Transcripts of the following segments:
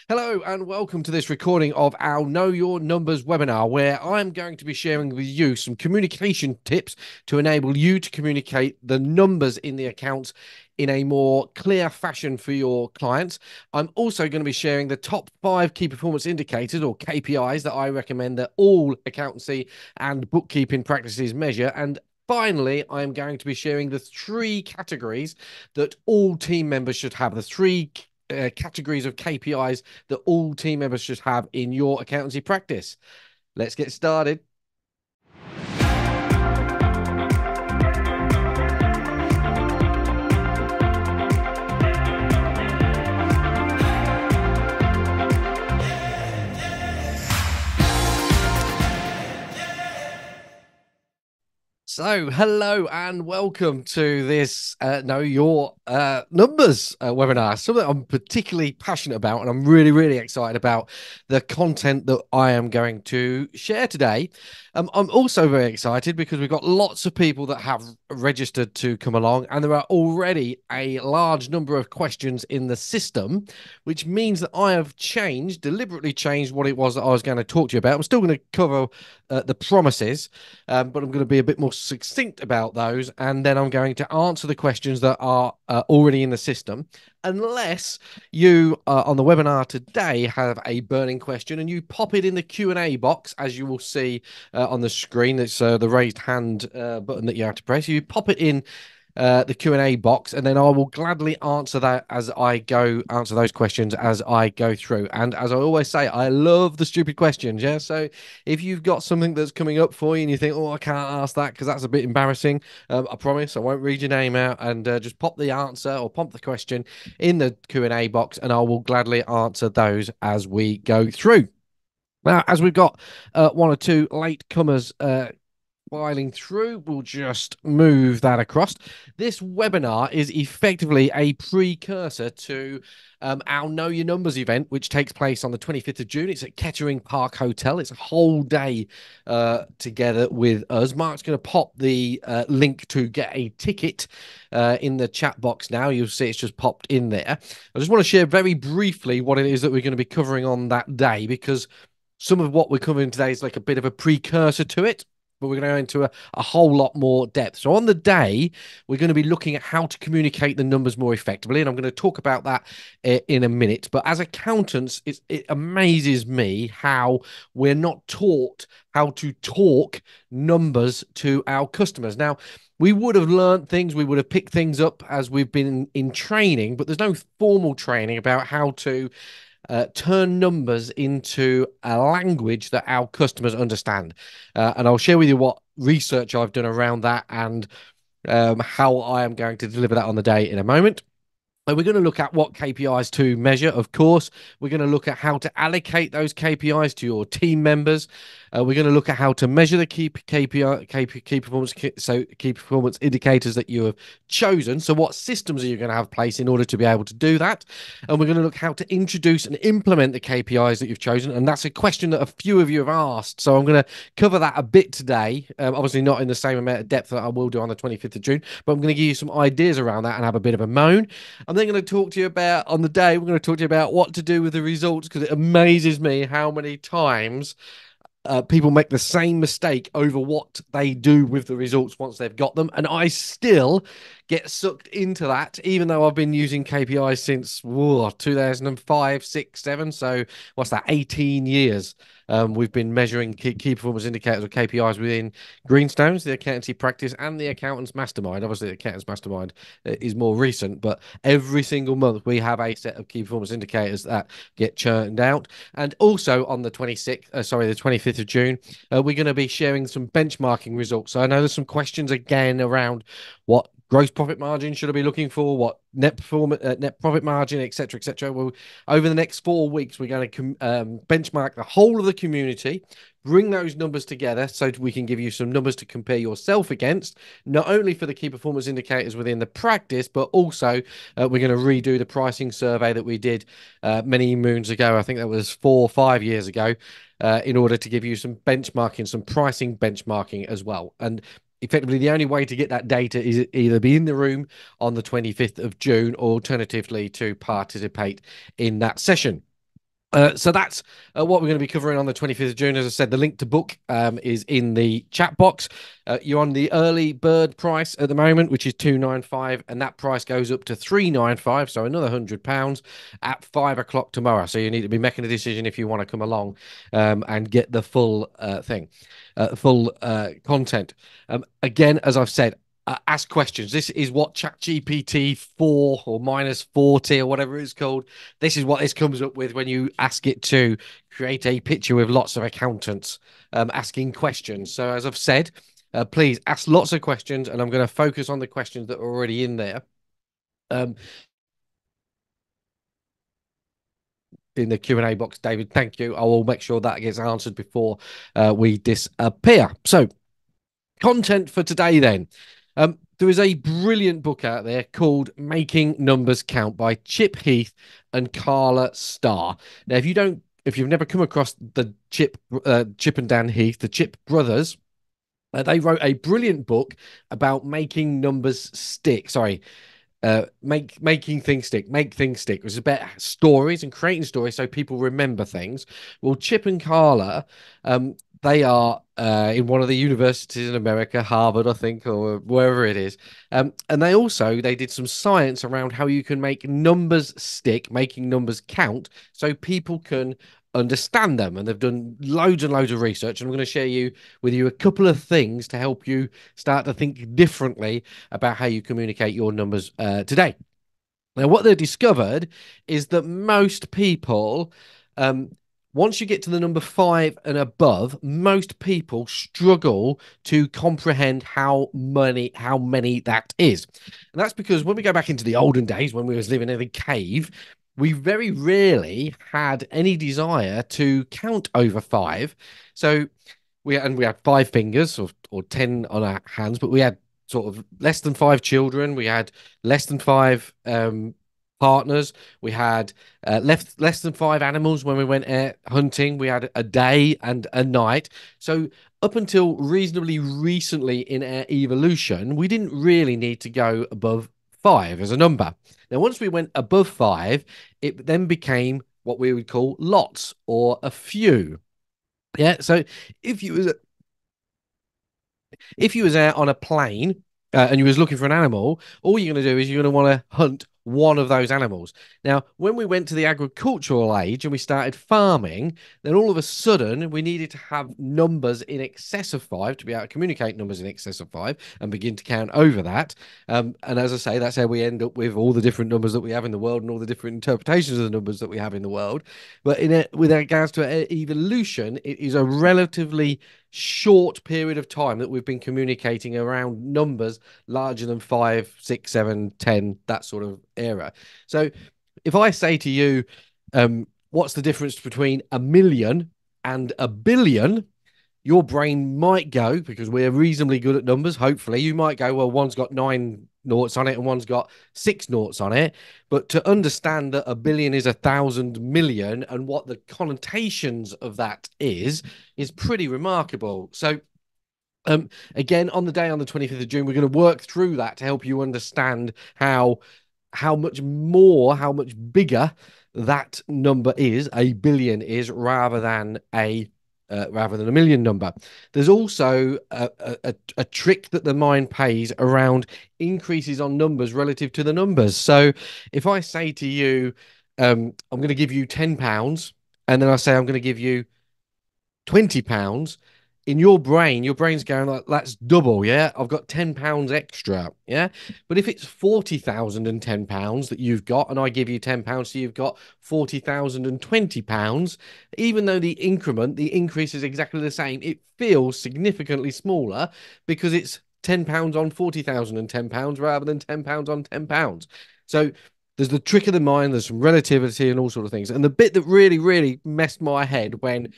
Hello and welcome to this recording of our Know Your Numbers webinar, where I'm going to be sharing with you some communication tips to enable you to communicate the numbers in the accounts in a more clear fashion for your clients. I'm also going to be sharing the top 5 key performance indicators, or KPIs, that I recommend that all accountancy and bookkeeping practices measure. And finally, I'm going to be sharing the 3 categories that all team members should have, the 3 categories of KPIs that all team members should have in your accountancy practice. Let's get started. So, hello and welcome to this Know Your Numbers webinar. Something I'm particularly passionate about, and I'm really, really excited about the content that I am going to share today. I'm also very excited because we've got lots of people that have registered to come along, and there are already a large number of questions in the system, which means that I have deliberately changed what it was that I was going to talk to you about. I'm still going to cover the promises, but I'm going to be a bit more succinct about those, and then I'm going to answer the questions that are already in the system, unless you on the webinar today have a burning question and you pop it in the Q&A box, as you will see on the screen. It's the raised hand button that you have to press. You pop it in the Q&A box, and then I will gladly answer those questions as I go through. And as I always say, I love the stupid questions. Yeah. So if you've got something that's coming up for you and you think, oh, I can't ask that because that's a bit embarrassing, I promise I won't read your name out, and just pop the answer or pop the question in the Q&A box, and I will gladly answer those as we go through. Now, as we've got one or two late comers filing through, we'll just move that across. This webinar is effectively a precursor to our Know Your Numbers event, which takes place on the 25th of June. It's at Kettering Park Hotel. It's a whole day together with us. Mark's going to pop the link to get a ticket in the chat box now. You'll see it's just popped in there. I just want to share very briefly what it is that we're going to be covering on that day, because some of what we're covering today is like a bit of a precursor to it, but we're going to go into a whole lot more depth. So on the day, we're going to be looking at how to communicate the numbers more effectively, and I'm going to talk about that in a minute. But as accountants, it amazes me how we're not taught how to talk numbers to our customers. Now, we would have learned things, we would have picked things up as we've been in training, but there's no formal training about how to turn numbers into a language that our customers understand. And I'll share with you what research I've done around that, and how I am going to deliver that on the day in a moment. We're going to look at what KPIs to measure, of course. We're going to look at how to allocate those KPIs to your team members. We're going to look at how to measure the key performance indicators that you have chosen. So what systems are you going to have in place in order to be able to do that? And we're going to look how to introduce and implement the KPIs that you've chosen. And that's a question that a few of you have asked. So I'm going to cover that a bit today. Obviously not in the same amount of depth that I will do on the 25th of June, but I'm going to give you some ideas around that and have a bit of a moan. I'm then going to talk to you about, on the day, we're going to talk to you about what to do with the results, because it amazes me how many times people make the same mistake over what they do with the results once they've got them. And I still get sucked into that, even though I've been using KPIs since 2005, 6, 7. So what's that, 18 years. We've been measuring key performance indicators or KPIs within Greenstones, the accountancy practice, and the Accountants Mastermind. Obviously, the Accountants Mastermind is more recent, but every single month we have a set of key performance indicators that get churned out. And also on the 25th of June, we're going to be sharing some benchmarking results. So I know there's some questions again around what gross profit margin should I be looking for, what net profit margin, etc., etc. Well, over the next 4 weeks, we're going to benchmark the whole of the community, bring those numbers together so we can give you some numbers to compare yourself against, not only for the key performance indicators within the practice, but also we're going to redo the pricing survey that we did many moons ago. I think that was 4 or 5 years ago, in order to give you some benchmarking, some pricing benchmarking as well. And effectively, the only way to get that data is either be in the room on the 25th of June, or alternatively to participate in that session. So that's what we're going to be covering on the 25th of June. As I said, the link to book is in the chat box. You're on the early bird price at the moment, which is 295, and that price goes up to 395, so another £100 at 5 o'clock tomorrow. So you need to be making a decision if you want to come along and get the full full content. Again, as I've said, ask questions. This is what ChatGPT 4 or minus 40 or whatever it's called. This is what this comes up with when you ask it to create a picture with lots of accountants asking questions. So, as I've said, please ask lots of questions, and I'm going to focus on the questions that are already in there. Um, in the Q&A box, David, thank you. I will make sure that gets answered before we disappear. So, content for today then. There is a brilliant book out there called Making Numbers Count by Chip Heath and Carla Starr. Now, if you've never come across the Chip and Dan Heath, the Chip brothers, they wrote a brilliant book about making numbers stick. Sorry, making things stick, make things stick. It was about stories and creating stories so people remember things. Well, Chip and Carla, they are in one of the universities in America, Harvard, I think, or wherever it is. And they did some science around how you can make numbers stick, making numbers count, so people can understand them. And they've done loads and loads of research. And I'm going to share with you a couple of things to help you start to think differently about how you communicate your numbers today. Now, what they discovered is that most people, um, once you get to the number five and above, most people struggle to comprehend how many that is. And that's because when we go back into the olden days, when we was living in a cave, we very rarely had any desire to count over five. So we had five fingers or 10 on our hands, but we had sort of less than five children. We had less than five partners. We had less than five animals when we went out hunting. We had a day and a night. So up until reasonably recently in our evolution, we didn't really need to go above five as a number. Now, once we went above five, it then became what we would call lots or a few. Yeah. So if you was if you was out on a plane and you was looking for an animal, all you're going to do is you're going to want to hunt one of those animals. Now, when we went to the agricultural age and we started farming, then all of a sudden we needed to have numbers in excess of five to be able to communicate numbers in excess of five and begin to count over that. And as I say, that's how we end up with all the different numbers that we have in the world and all the different interpretations of the numbers that we have in the world. But with regards to evolution, it is a relatively short period of time that we've been communicating around numbers larger than five, six, seven, 10, that sort of era. So if I say to you, what's the difference between a million and a billion? Your brain might go, because we're reasonably good at numbers, hopefully, you might go, well, one's got nine noughts on it and one's got six noughts on it. But to understand that a billion is 1,000 million and what the connotations of that is pretty remarkable. So again, on the day on the 25th of June, we're going to work through that to help you understand how much more, how much bigger that number is, a billion is, rather than a million number. There's also a trick that the mind plays around increases on numbers relative to the numbers. So if I say to you, I'm going to give you £10, and then I say I'm going to give you £20, in your brain's going like, that's double. Yeah, I've got £10 extra. Yeah, but if it's £40,010 that you've got and I give you £10, so you've got £40,020, even though the increase is exactly the same, it feels significantly smaller because it's £10 on £40,010 rather than £10 on £10. So there's the trick of the mind, there's some relativity and all sort of things. And the bit that really, really messed my head when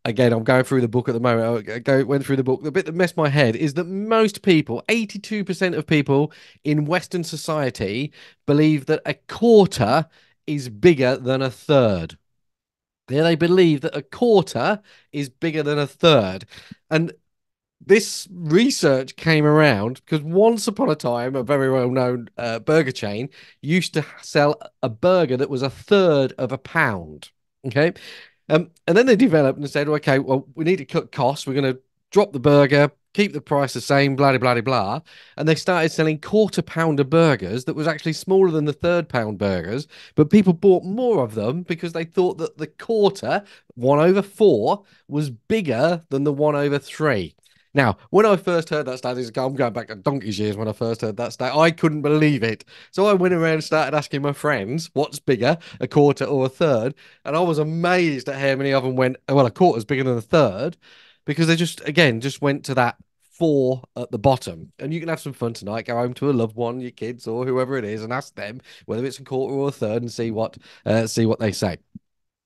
again, I'm going through the book at the moment. Went through the book. The bit that messed my head is that most people, 82% of people in Western society, believe that a quarter is bigger than a third. Yeah, they believe that a quarter is bigger than a third. And this research came around because once upon a time, a very well-known burger chain used to sell a burger that was a third of a pound. Okay. And then they developed and said, okay, well, we need to cut costs. We're going to drop the burger, keep the price the same, blah, blah, blah, blah. And they started selling quarter pounder burgers that was actually smaller than the third pound burgers. But people bought more of them because they thought that the quarter, 1/4, was bigger than the 1/3. Now, when I first heard that stat, I'm going back to donkey's years when I first heard that stat, I couldn't believe it. So I went around and started asking my friends, what's bigger, a quarter or a third? And I was amazed at how many of them went, well, a quarter's bigger than a third, because they just, again, just went to that four at the bottom. And you can have some fun tonight, go home to a loved one, your kids or whoever it is, and ask them whether it's a quarter or a third and see what they say.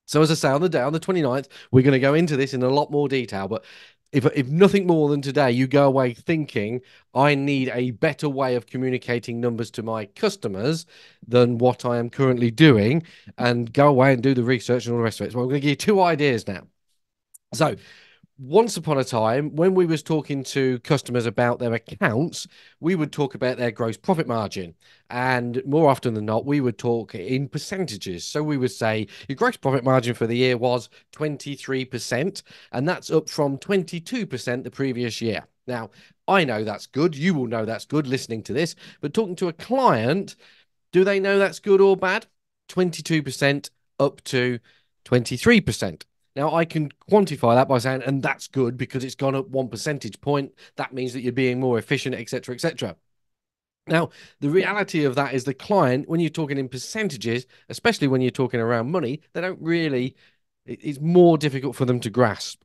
So as I say, on the day, on the 29th, we're going to go into this in a lot more detail. But if nothing more than today, you go away thinking, I need a better way of communicating numbers to my customers than what I am currently doing, and go away and do the research and all the rest of it. So I'm going to give you two ideas now. So once upon a time, when we was talking to customers about their accounts, we would talk about their gross profit margin. And more often than not, we would talk in percentages. So we would say your gross profit margin for the year was 23%, and that's up from 22% the previous year. Now, I know that's good. You will know that's good listening to this, but talking to a client, do they know that's good or bad? 22% up to 23%. Now, I can quantify that by saying, and that's good because it's gone up 1 percentage point. That means that you're being more efficient, etc., etc. Now, the reality of that is the client, when you're talking in percentages, especially when you're talking around money, they don't really, it's more difficult for them to grasp.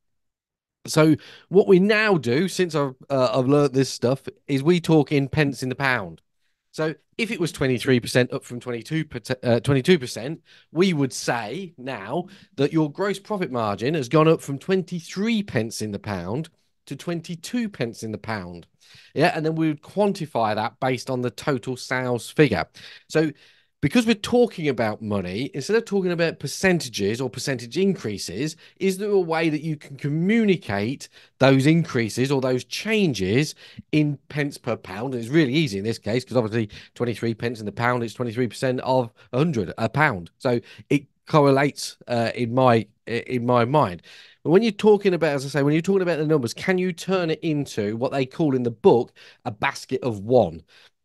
So what we now do, since I've learned this stuff, is we talk in pence in the pound. So if it was 23% up from 22%, we would say now that your gross profit margin has gone up from 23 pence in the pound to 22 pence in the pound. Yeah, and then we would quantify that based on the total sales figure. So because we're talking about money, instead of talking about percentages or percentage increases, is there a way that you can communicate those increases or those changes in pence per pound? And it's really easy in this case because obviously 23 pence in the pound, it's 23% of 100, a pound. So it correlates in my mind. But when you're talking about, as I say, when you're talking about the numbers, can you turn it into what they call in the book a basket of one?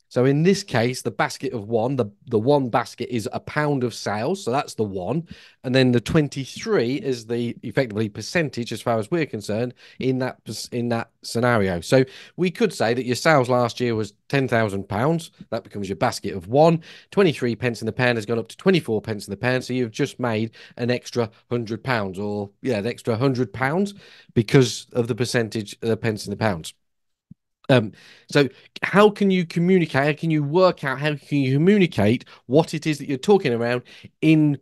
So in this case, the basket of one, the one basket is a pound of sales. So that's the one. And then the 23 is the effectively percentage as far as we're concerned in that scenario. So we could say that your sales last year was £10,000. That becomes your basket of one. 23 pence in the pound has gone up to 24 pence in the pound. So you've just made an extra £100, or yeah, an extra £100 because of the percentage of the pence in the pounds. So how can you communicate? How can you work out? How can you communicate what it is that you're talking around in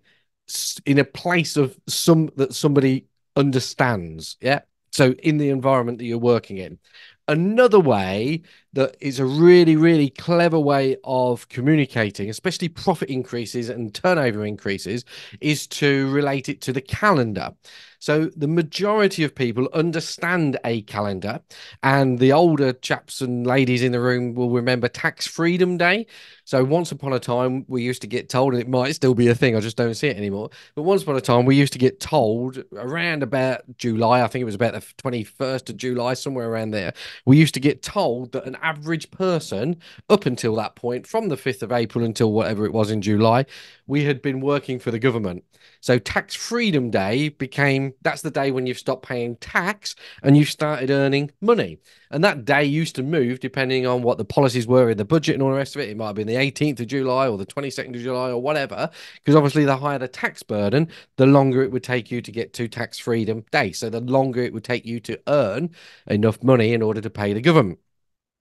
in a place of somebody understands? Yeah. So in the environment that you're working in. Another way that is a really, really clever way of communicating, especially profit increases and turnover increases, is to relate it to the calendar. So the majority of people understand a calendar, and the older chaps and ladies in the room will remember Tax Freedom Day. So once upon a time, we used to get told, and it might still be a thing, I just don't see it anymore. But once upon a time, we used to get told around about July, I think it was about the 21st of July, somewhere around there. We used to get told that an average person, up until that point, from the 5th of April until whatever it was in July, we had been working for the government. So Tax Freedom Day became, that's the day when you've stopped paying tax and you've started earning money. And that day used to move depending on what the policies were in the budget and all the rest of it. It might have been the 18th of July or the 22nd of July or whatever, because obviously the higher the tax burden, the longer it would take you to get to Tax Freedom Day. So the longer it would take you to earn enough money in order to pay the government.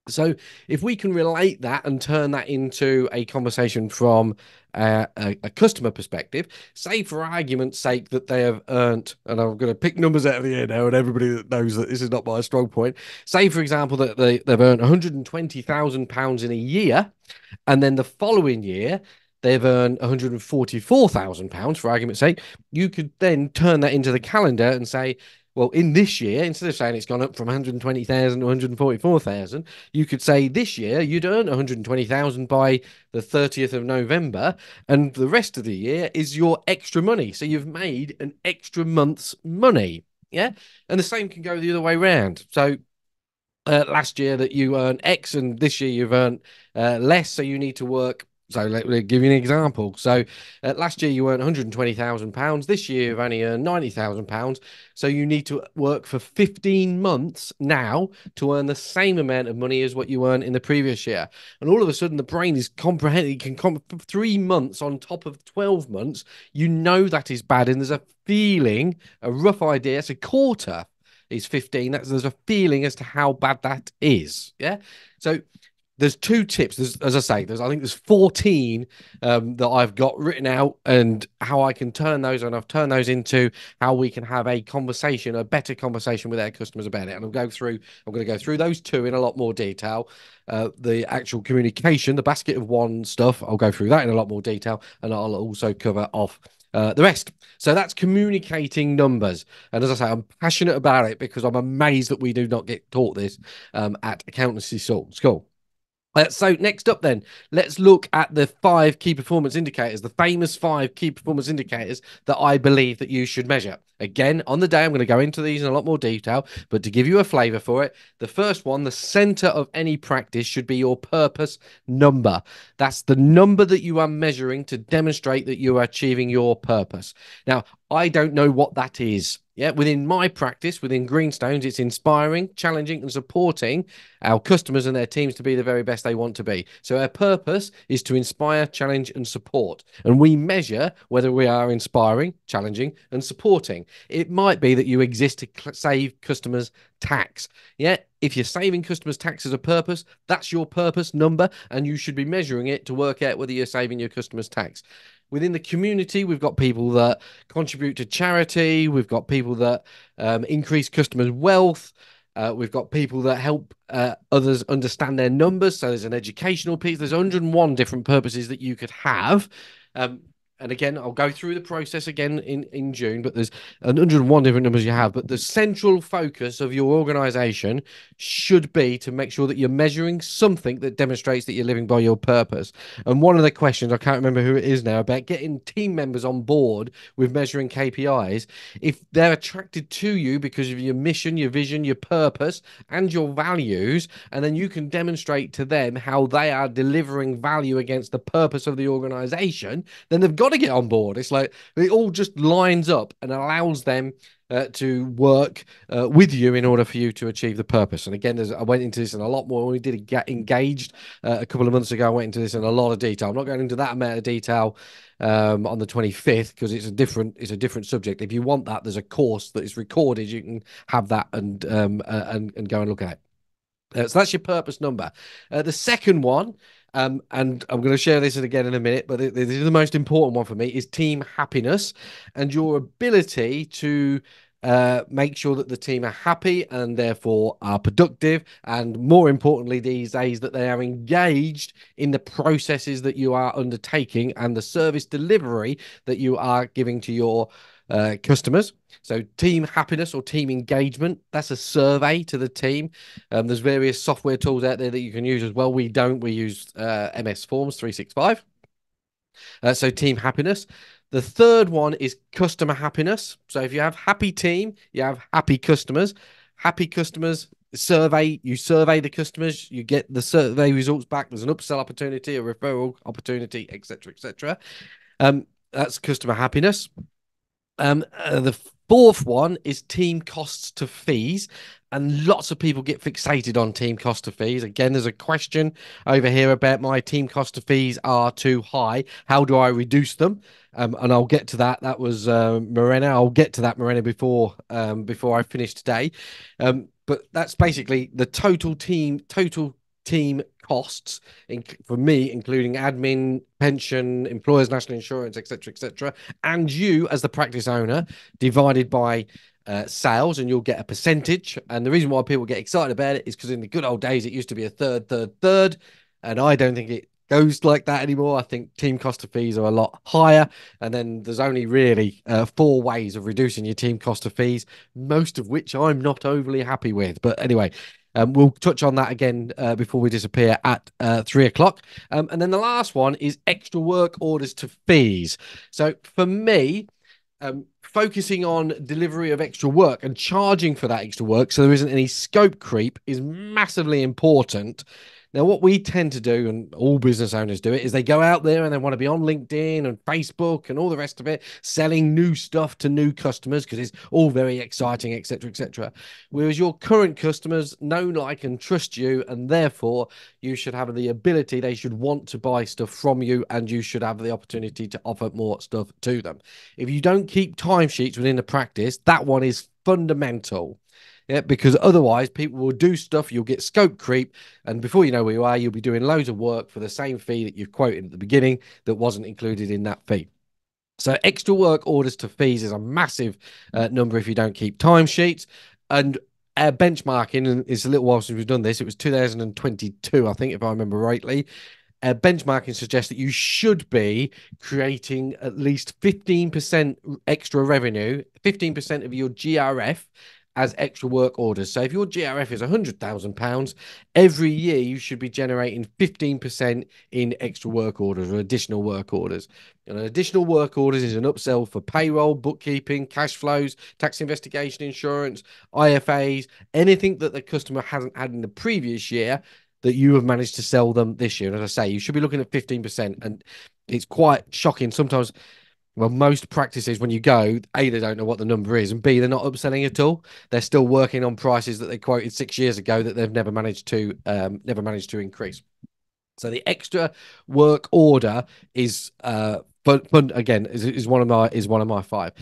So if we can relate that and turn that into a conversation from a customer perspective, say for argument's sake that they have earned, and I'm going to pick numbers out of the air now, and everybody that knows that this is not my strong point. Say, for example, that they've earned £120,000 in a year, and then the following year they've earned £144,000, for argument's sake. You could then turn that into the calendar and say, Well, in this year, instead of saying it's gone up from 120,000 to 144,000, you could say this year you'd earn 120,000 by the 30th of November, and the rest of the year is your extra money. So you've made an extra month's money. Yeah. And the same can go the other way around. So last year that you earned X and this year you've earned less, so you need to work. So let me give you an example. So last year you earned £120,000. This year you've only earned £90,000. So you need to work for 15 months now to earn the same amount of money as what you earned in the previous year. And all of a sudden the brain is comprehending, 3 months on top of 12 months. You know that is bad. And there's a feeling, a rough idea, it's a quarter is 15. There's a feeling as to how bad that is. Yeah. So there's two tips. As I say, I think there's 14 that I've got written out, and how I can turn those, and I've turned those into how we can have a conversation, a better conversation with our customers about it. And I'm going to go through those two in a lot more detail. The actual communication, the basket of one stuff, I'll go through that in a lot more detail, and I'll also cover off the rest. So that's communicating numbers. And as I say, I'm passionate about it because I'm amazed that we do not get taught this at accountancy school. So next up then, let's look at the 5 key performance indicators, the famous 5 key performance indicators that I believe that you should measure. Again, on the day, I'm going to go into these in a lot more detail, but to give you a flavor for it, the first one, the center of any practice should be your purpose number. That's the number that you are measuring to demonstrate that you are achieving your purpose. Now, I don't know what that is. Yeah, within my practice, within Greenstones, it's inspiring, challenging, and supporting our customers and their teams to be the very best they want to be. So our purpose is to inspire, challenge, and support. And we measure whether we are inspiring, challenging, and supporting. It might be that you exist to save customers tax. Yeah, if you're saving customers tax as a purpose, that's your purpose number, and you should be measuring it to work out whether you're saving your customers tax. Within the community, we've got people that contribute to charity. We've got people that increase customers' wealth. We've got people that help others understand their numbers. So there's an educational piece. There's 101 different purposes that you could have. And again, I'll go through the process again in June, but there's 101 different numbers you have. But the central focus of your organization should be to make sure that you're measuring something that demonstrates that you're living by your purpose. And one of the questions, I can't remember who it is now, about getting team members on board with measuring KPIs, if they're attracted to you because of your mission, your vision, your purpose, and your values, and then you can demonstrate to them how they are delivering value against the purpose of the organization, then they've got to get on board. It's like it all just lines up and allows them to work with you in order for you to achieve the purpose. And again, I went into this in a lot more when we did Get Engaged a couple of months ago. I went into this in a lot of detail. I'm not going into that amount of detail on the 25th because it's a different subject. If you want that, there's a course that is recorded. You can have that and go and look at it. So that's your purpose number. The second one, and I'm going to share this again in a minute, but this is the most important one for me, is team happiness and your ability to make sure that the team are happy and therefore are productive, and more importantly these days that they are engaged in the processes that you are undertaking and the service delivery that you are giving to your customers. So team happiness or team engagement, that's a survey to the team. There's various software tools out there that you can use as well. We use MS Forms 365. So team happiness. The third one is customer happiness. So if you have happy team, you have happy customers. Happy customers you survey the customers, you get the survey results back. There's an upsell opportunity, a referral opportunity, etc., etc. That's customer happiness. The fourth one is team costs to fees, and lots of people get fixated on team cost to fees. Again, there's a question over here about my team cost to fees are too high. How do I reduce them? And I'll get to that. That was Morena. I'll get to that, Morena, before I finish today. But that's basically the total team costs for me, including admin, pension, employers' national insurance, etc., and you as the practice owner, divided by sales, and you'll get a percentage. And the reason why people get excited about it is because in the good old days it used to be a third, and I don't think it goes like that anymore. I think team cost of fees are a lot higher. And then there's only really four ways of reducing your team cost of fees, most of which I'm not overly happy with. But anyway, we'll touch on that again before we disappear at 3 o'clock. And then the last one is extra work orders to fees. So for me, focusing on delivery of extra work and charging for that extra work so there isn't any scope creep is massively important. Now, what we tend to do, and all business owners do it, is they go out there and they want to be on LinkedIn and Facebook and all the rest of it, selling new stuff to new customers because it's all very exciting, etc., etc. Whereas your current customers know, like, and trust you, and therefore you should have the ability, they should want to buy stuff from you, and you should have the opportunity to offer more stuff to them. If you don't keep timesheets within the practice, that one is fundamental. Yeah, because otherwise people will do stuff, you'll get scope creep, and before you know where you are, you'll be doing loads of work for the same fee that you've quoted at the beginning that wasn't included in that fee. So extra work orders to fees is a massive number if you don't keep timesheets. And benchmarking, and it's a little while since we've done this, it was 2022, I think, if I remember rightly. Benchmarking suggests that you should be creating at least 15% extra revenue, 15% of your GRF as extra work orders. So if your GRF is £100,000, every year you should be generating 15% in extra work orders or additional work orders. And additional work orders is an upsell for payroll, bookkeeping, cash flows, tax investigation, insurance, IFAs, anything that the customer hasn't had in the previous year that you have managed to sell them this year. And as I say, you should be looking at 15%. And it's quite shocking sometimes. Well, most practices, when you go, A, they don't know what the number is, and B, they're not upselling at all. They're still working on prices that they quoted 6 years ago that they've never managed to increase. So the extra work order is, but again, is one of my five.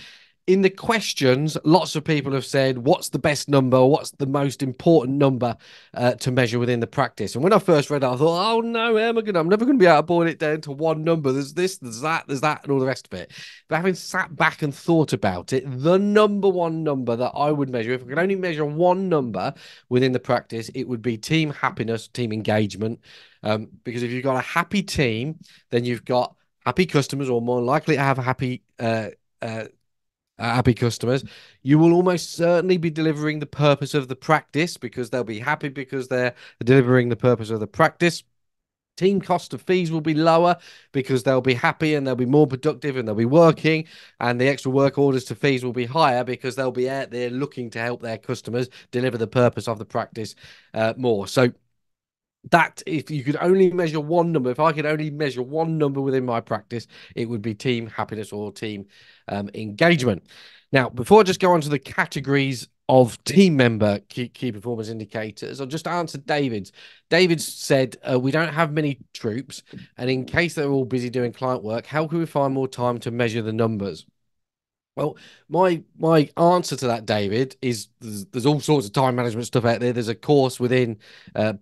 In the questions, lots of people have said, what's the best number? What's the most important number to measure within the practice? And when I first read it, I thought, oh no, I'm never going to be able to boil it down to one number. There's this, there's that, and all the rest of it. But having sat back and thought about it, the number one number that I would measure, if I could only measure one number within the practice, it would be team happiness, team engagement. Because if you've got a happy team, then you've got happy customers, or more likely to have happy customers. You will almost certainly be delivering the purpose of the practice because they'll be happy because they're delivering the purpose of the practice. Team cost of fees will be lower because they'll be happy and they'll be more productive and they'll be working, and the extra work orders to fees will be higher because they'll be out there looking to help their customers deliver the purpose of the practice more. So that, if you could only measure one number, if I could only measure one number within my practice, it would be team happiness or team engagement. Now, before I just go on to the categories of team member key performance indicators, I'll just answer David's. David said, we don't have many troops, and in case they're all busy doing client work, how can we find more time to measure the numbers? Well, my answer to that, David, is there's all sorts of time management stuff out there. There's a course within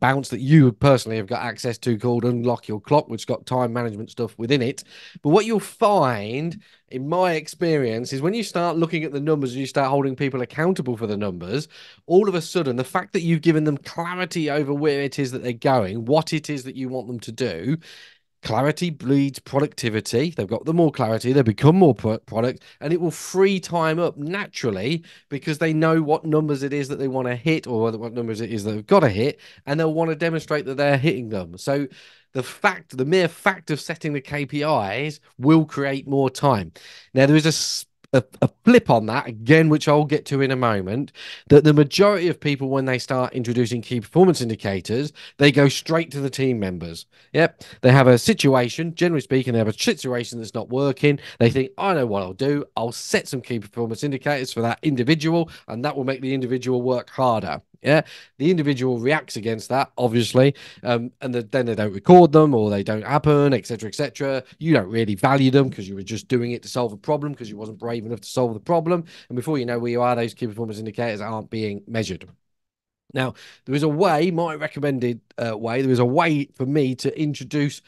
Bounce that you personally have got access to called Unlock Your Clock, which got time management stuff within it. But what you'll find, in my experience, is when you start looking at the numbers and you start holding people accountable for the numbers, all of a sudden, the fact that you've given them clarity over where it is that they're going, what it is that you want them to do, clarity breeds productivity. They've got the more clarity, they become more product, and it will free time up naturally because they know what numbers it is that they want to hit, or what numbers it is that they've got to hit, and they'll want to demonstrate that they're hitting them. So the mere fact of setting the KPIs will create more time. Now, there is a flip on that again, which I'll get to in a moment, that the majority of people, when they start introducing key performance indicators, they go straight to the team members. Yep. They have a situation, generally speaking, they have a situation that's not working. They think, I know what I'll do. I'll set some key performance indicators for that individual, and that will make the individual work harder. Yeah, the individual reacts against that, obviously, and then they don't record them or they don't happen, etc., etc. You don't really value them because you were just doing it to solve a problem because you wasn't brave enough to solve the problem. And before you know where you are, those key performance indicators aren't being measured. Now, there is a way, my recommended way, there is a way for me to introduce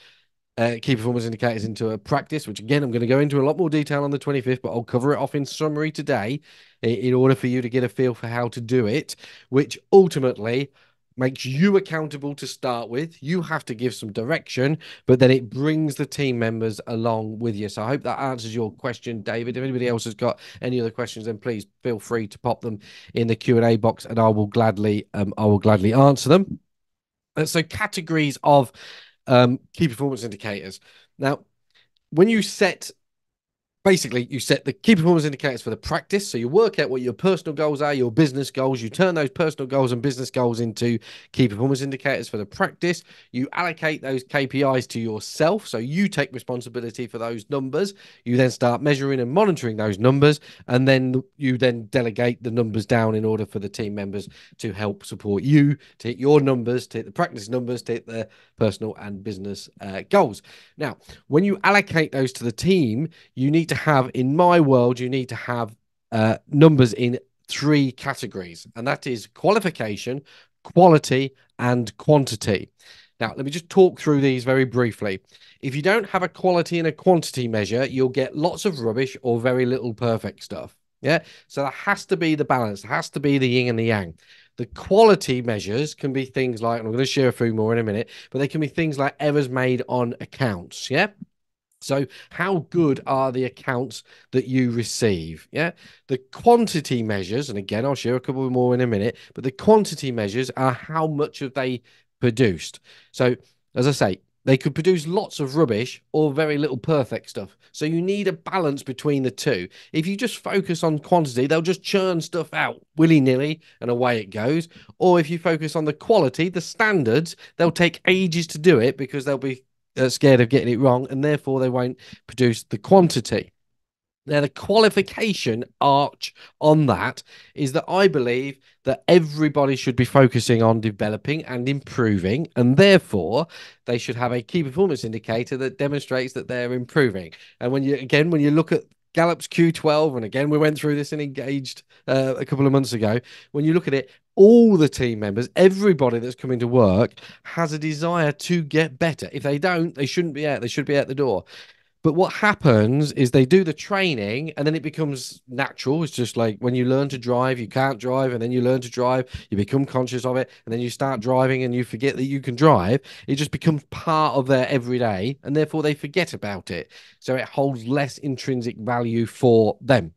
key performance indicators into a practice, which again, I'm going to go into a lot more detail on the 25th, but I'll cover it off in summary today in order for you to get a feel for how to do it, which ultimately makes you accountable to start with. You have to give some direction, but then it brings the team members along with you. So I hope that answers your question, David. If anybody else has got any other questions, then please feel free to pop them in the Q&A box, and I will gladly answer them. So categories of key performance indicators. Now, when you set basically, you set the key performance indicators for the practice. So you work out what your personal goals are, your business goals. You turn those personal goals and business goals into key performance indicators for the practice. You allocate those KPIs to yourself. So you take responsibility for those numbers. You then start measuring and monitoring those numbers. And then you then delegate the numbers down in order for the team members to help support you to hit your numbers, to hit the practice numbers, to hit the personal and business goals. Now, when you allocate those to the team, you need to have, in my world, you need to have numbers in 3 categories, and that is qualification, quality, and quantity. Now, let me just talk through these very briefly. If you don't have a quality and a quantity measure, you'll get lots of rubbish or very little perfect stuff. Yeah. So there has to be the balance. There has to be the yin and the yang. The quality measures can be things like, and I'm going to share a few more in a minute, but they can be things like errors made on accounts. Yeah. So how good are the accounts that you receive? Yeah. The quantity measures, and again, I'll share a couple more in a minute, but the quantity measures are how much have they produced. So as I say, they could produce lots of rubbish or very little perfect stuff. So you need a balance between the two. If you just focus on quantity, they'll just churn stuff out willy-nilly and away it goes. Or if you focus on the quality, the standards, they'll take ages to do it because they'll be scared of getting it wrong, and therefore they won't produce the quantity. Now, the qualification arch on that is that I believe that everybody should be focusing on developing and improving, and therefore they should have a key performance indicator that demonstrates that they're improving. And when you look at Gallup's Q12, and again, we went through this in Engaged a couple of months ago, when you look at it, all the team members, everybody that's coming to work has a desire to get better. If they don't, they shouldn't be out. They should be out the door. But what happens is they do the training and then it becomes natural. It's just like when you learn to drive, you can't drive, and then you learn to drive, you become conscious of it, and then you start driving and you forget that you can drive. It just becomes part of their everyday, and therefore they forget about it. So it holds less intrinsic value for them.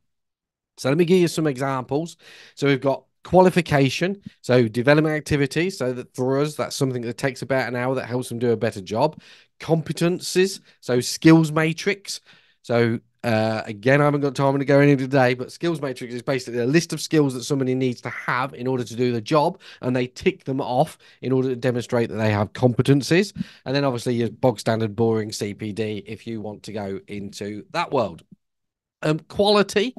So let me give you some examples. So we've got qualification, so development activities. So that for us, that's something that takes about an hour that helps them do a better job. Competencies, so skills matrix. So again, I haven't got time to go into today, but skills matrix is basically a list of skills that somebody needs to have in order to do the job, and they tick them off in order to demonstrate that they have competencies. And then obviously your bog standard boring CPD if you want to go into that world. Quality,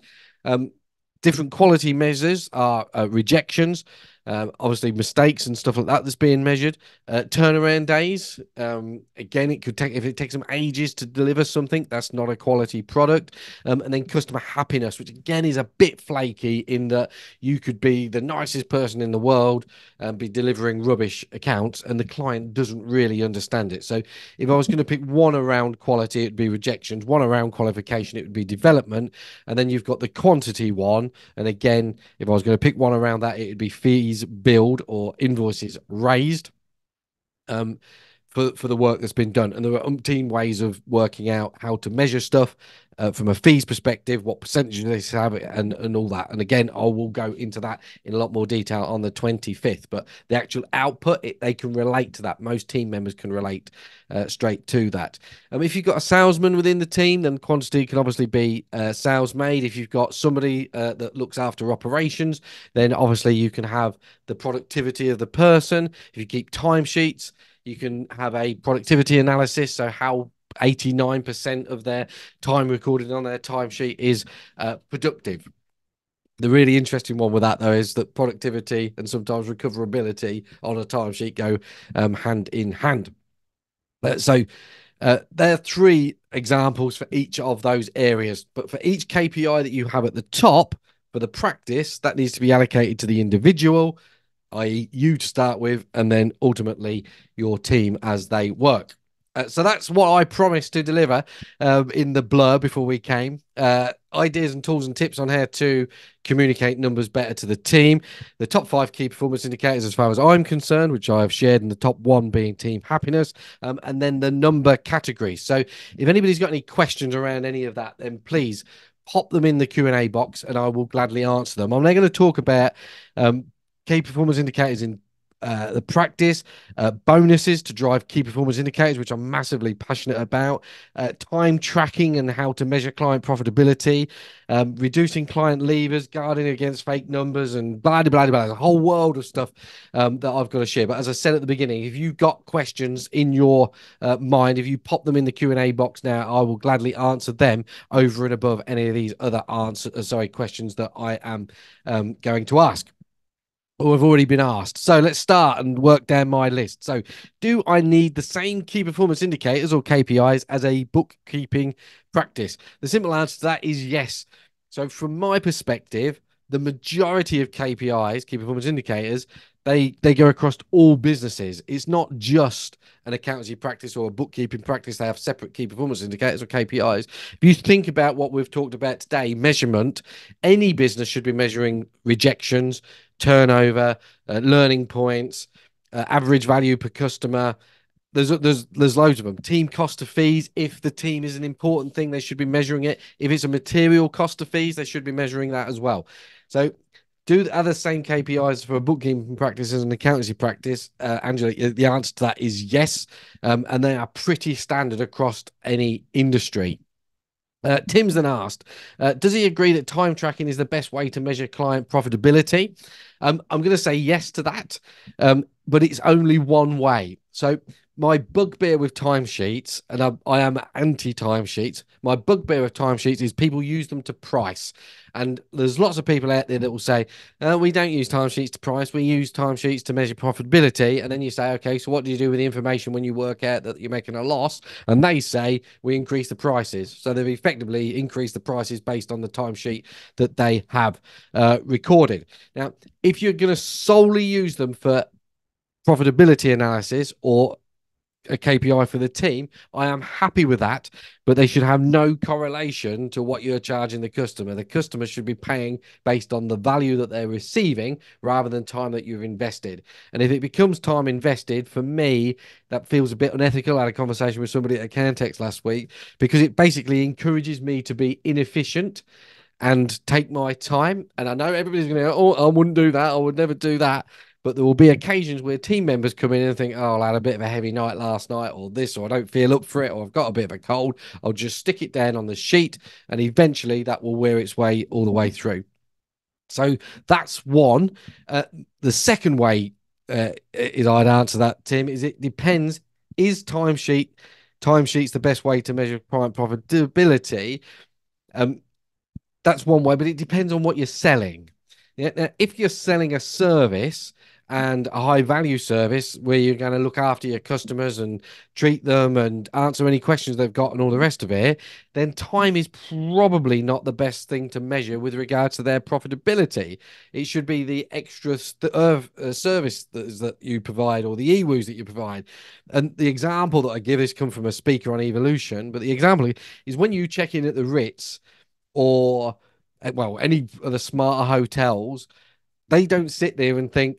different quality measures are rejections, obviously mistakes and stuff like that that's being measured. Turnaround days, again, it could take, if it takes them ages to deliver something, that's not a quality product. And then customer happiness, which again is a bit flaky in that you could be the nicest person in the world and be delivering rubbish accounts, and the client doesn't really understand it. So if I was going to pick one around quality, it'd be rejections. One around qualification, it would be development. And then you've got the quantity one. And again, if I was going to pick one around that, it'd be fees billed or invoices raised for the work that's been done. And there are umpteen ways of working out how to measure stuff from a fees perspective, what percentage they have, and all that. And again, I will go into that in a lot more detail on the 25th. But the actual output, they can relate to that. Most team members can relate straight to that. If you've got a salesman within the team, then quantity can obviously be sales made. If you've got somebody that looks after operations, then obviously you can have the productivity of the person. If you keep timesheets, you can have a productivity analysis. So how 89% of their time recorded on their timesheet is productive. The really interesting one with that, though, is that productivity and sometimes recoverability on a timesheet go hand in hand. So there are 3 examples for each of those areas. But for each KPI that you have at the top for the practice, that needs to be allocated to the individual, i.e. you to start with, and then ultimately your team as they work. So that's what I promised to deliver in the blur before we came. Ideas and tools and tips on how to communicate numbers better to the team. The top five key performance indicators, as far as I'm concerned, which I have shared, and the top one being team happiness, and then the number categories. So if anybody's got any questions around any of that, then please pop them in the Q&A box, and I will gladly answer them. I'm now going to talk about key performance indicators in the practice, bonuses to drive key performance indicators, which I'm massively passionate about, time tracking and how to measure client profitability, reducing client levers, guarding against fake numbers, and blah, blah, blah, blah. There's a whole world of stuff that I've got to share. But as I said at the beginning, if you've got questions in your mind, if you pop them in the Q&A box now, I will gladly answer them over and above any of these other questions that I am going to ask or have already been asked. So let's start and work down my list. So, do I need the same key performance indicators or KPIs as a bookkeeping practice? The simple answer to that is yes. So, from my perspective, the majority of KPIs, key performance indicators, they go across all businesses. It's not just an accountancy practice or a bookkeeping practice. They have separate key performance indicators or KPIs. If you think about what we've talked about today, measurement, any business should be measuring rejections, turnover, learning points, average value per customer. There's loads of them. Team cost of fees. If the team is an important thing, they should be measuring it. If it's a material cost of fees, they should be measuring that as well. So, do the other same KPIs for a bookkeeping practice as an accountancy practice? Angela, the answer to that is yes, and they are pretty standard across any industry. Tim's then asked, does he agree that time tracking is the best way to measure client profitability? I'm going to say yes to that, but it's only one way. So my bugbear with timesheets, and I am anti-timesheets, my bugbear with timesheets is people use them to price. And there's lots of people out there that will say, we don't use timesheets to price, we use timesheets to measure profitability. And then you say, okay, so what do you do with the information when you work out that you're making a loss? And they say, we increase the prices. So they've effectively increased the prices based on the timesheet that they have recorded. Now, if you're going to solely use them for profitability analysis or a KPI for the team, I am happy with that, but they should have no correlation to what you're charging the customer. The customer should be paying based on the value that they're receiving rather than time that you've invested. And if it becomes time invested, for me, that feels a bit unethical. I had a conversation with somebody at Accountancy last week because it basically encourages me to be inefficient and take my time. And I know everybody's going to go, oh, I wouldn't do that. I would never do that. But there will be occasions where team members come in and think, oh, I had a bit of a heavy night last night, or this, or I don't feel up for it, or I've got a bit of a cold. I'll just stick it down on the sheet, and eventually that will wear its way all the way through. So that's one. The second way is I'd answer that, Tim, is it depends. Is timesheets the best way to measure client profitability? That's one way, but it depends on what you're selling. Yeah, now, if you're selling a service and a high value service where you're going to look after your customers and treat them and answer any questions they've got and all the rest of it, then time is probably not the best thing to measure with regards to their profitability. It should be the extra service that you provide or the e-woos that you provide. And the example that I give is come from a speaker on evolution, but the example is when you check in at the Ritz or well, any of the smarter hotels, they don't sit there and think,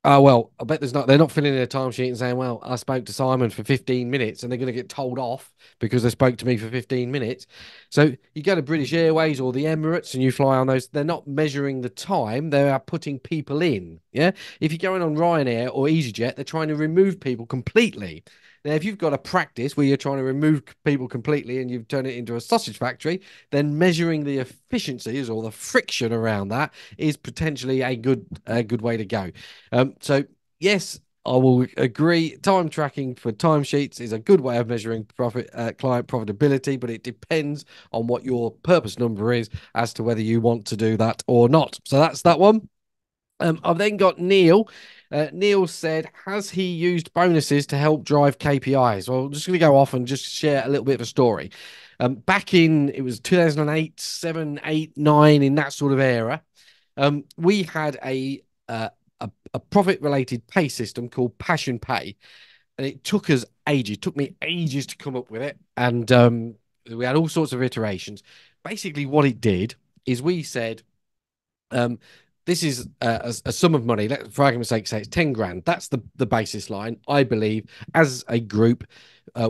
oh well, I bet they're not filling in a timesheet and saying, well, I spoke to Simon for 15 minutes and they're going to get told off because they spoke to me for 15 minutes. So you go to British Airways or the Emirates and you fly on those, they're not measuring the time, they are putting people in. Yeah. If you're going on Ryanair or EasyJet, they're trying to remove people completely. Now, if you've got a practice where you're trying to remove people completely and you've turned it into a sausage factory, then measuring the efficiencies or the friction around that is potentially a good way to go. So yes, I will agree. Time tracking for timesheets is a good way of measuring client profitability, but it depends on what your purpose number is as to whether you want to do that or not. So that's that one. I've then got Neil. Neil said, has he used bonuses to help drive KPIs? Well, I'm just going to go off and just share a little bit of a story. Back in, it was 2008, 7, 8, 9, in that sort of era, we had a profit-related pay system called Passion Pay. And it took us ages. It took me ages to come up with it, and we had all sorts of iterations. Basically, what it did is we said, um, this is a sum of money. For argument's sake, say it's 10 grand. That's the basis line. I believe as a group,